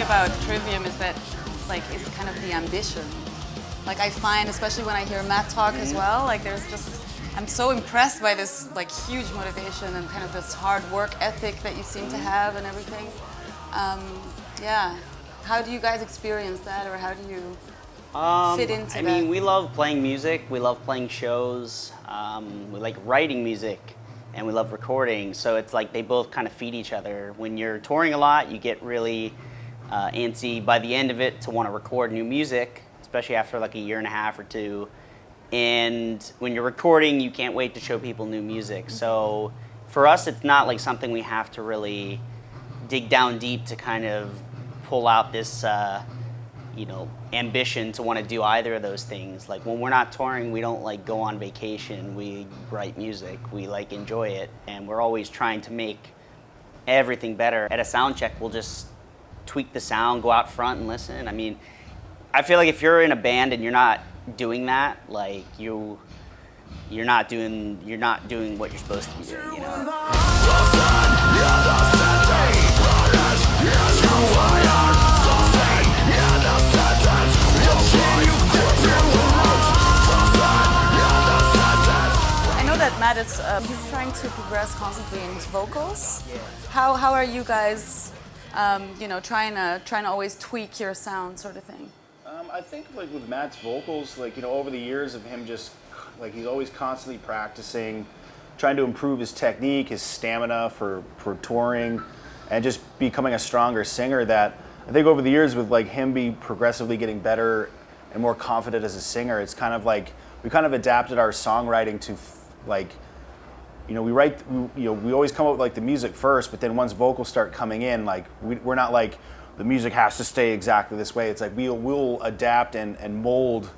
about Trivium is that, like, it's kind of the ambition. Like, I find, especially when I hear Matt talk as well, like, there's just, I'm so impressed by this, like, huge motivation and kind of this hard work ethic that you seem to have and everything. Yeah. How do you guys experience that, or how do you fit into that? I mean, we love playing music. We love playing shows. We like writing music, and we love recording. So it's like they both kind of feed each other. When you're touring a lot, you get really antsy by the end of it to want to record new music, especially after like a year and a half or two. And when you're recording, you can't wait to show people new music. So for us, it's not like something we have to really dig down deep to kind of pull out this, ambition to want to do either of those things. Like when we're not touring, we don't like go on vacation. We write music. We like enjoy it, and we're always trying to make everything better. At a sound check, we'll just tweak the sound, go out front and listen. I mean, I feel like if you're in a band and you're not doing that, like you're not doing what you're supposed to be doing, you know? I know that Matt is he's trying to progress constantly in his vocals. Yeah. How are you guys, trying to always tweak your sound, sort of thing? I think like with Matt's vocals, like over the years of him just like he's always constantly practicing, trying to improve his technique, his stamina for touring, and just becoming a stronger singer. That I think over the years with like him be progressively getting better and more confident as a singer, it's kind of like we kind of adapted our songwriting to we always come up with like the music first, but then once vocals start coming in, like we're not like the music has to stay exactly this way. It's like we'll adapt and mold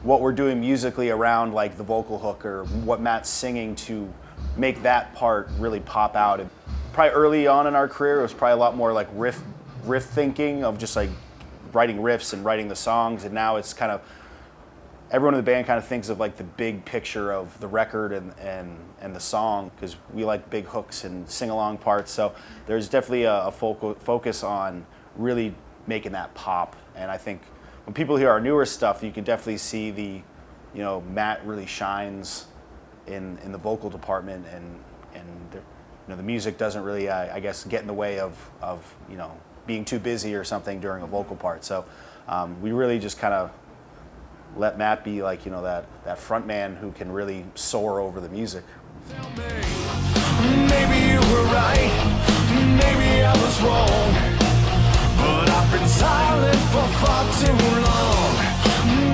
what we're doing musically around like the vocal hook or what Matt's singing to make that part really pop out. And probably early on in our career, it was probably a lot more like riff thinking of just like writing riffs and writing the songs. And now it's kind of everyone in the band kind of thinks of like the big picture of the record and the song, because we like big hooks and sing-along parts. So there's definitely a focus on really making that pop. And I think when people hear our newer stuff, you can definitely see the, Matt really shines in the vocal department, and the music doesn't really, I guess, get in the way of being too busy or something during a vocal part. So we really just kind of let Matt be like, that front man who can really soar over the music. Maybe you were right, maybe I was wrong, but I've been silent for far too long.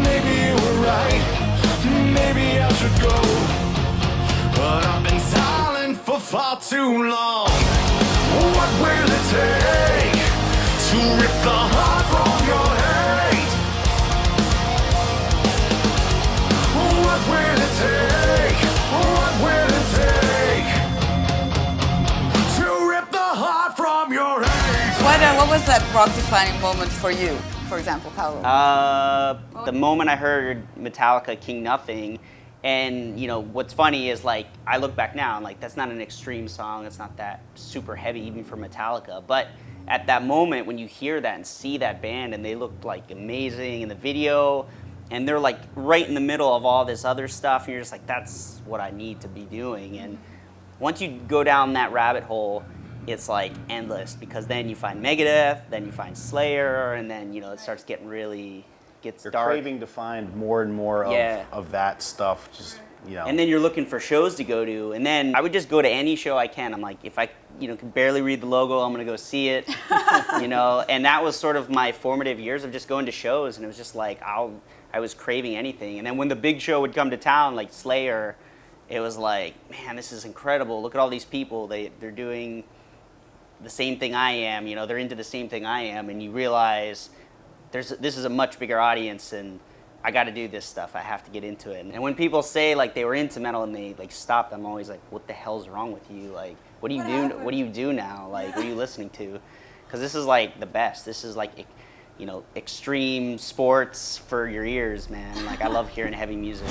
Maybe you were right, maybe I should go, but I've been silent for far too long. What will it take to rip the heart from your hate? What will it take? What will it take to rip the heart from your hate? What was that rock-defining moment for you, for example, Paolo? The moment I heard Metallica, King Nothing, and what's funny is like I look back now and like that's not an extreme song. It's not that super heavy even for Metallica, but at that moment when you hear that and see that band and they looked like amazing in the video, and they're like right in the middle of all this other stuff, and you're just like, that's what I need to be doing. And once you go down that rabbit hole, it's like endless, because then you find Megadeth, then you find Slayer, and then it starts getting really You're dark. craving to find more and more of that stuff. Just And then you're looking for shows to go to, and then I would just go to any show I can. I'm like, if I can barely read the logo, I'm gonna go see it. And that was sort of my formative years of just going to shows, and it was just like I was craving anything. And then when the big show would come to town, like Slayer, it was like, man, this is incredible. Look at all these people. They're doing the same thing I am. They're into the same thing I am, and you realize this is a much bigger audience, and I got to do this stuff. I have to get into it. And when people say like they were into metal and they like stopped, I'm always like, what the hell's wrong with you? Like, what do you do? What do you do now? Like, what are you listening to? Because this is like the best. This is like, extreme sports for your ears, man. Like, I love hearing heavy music.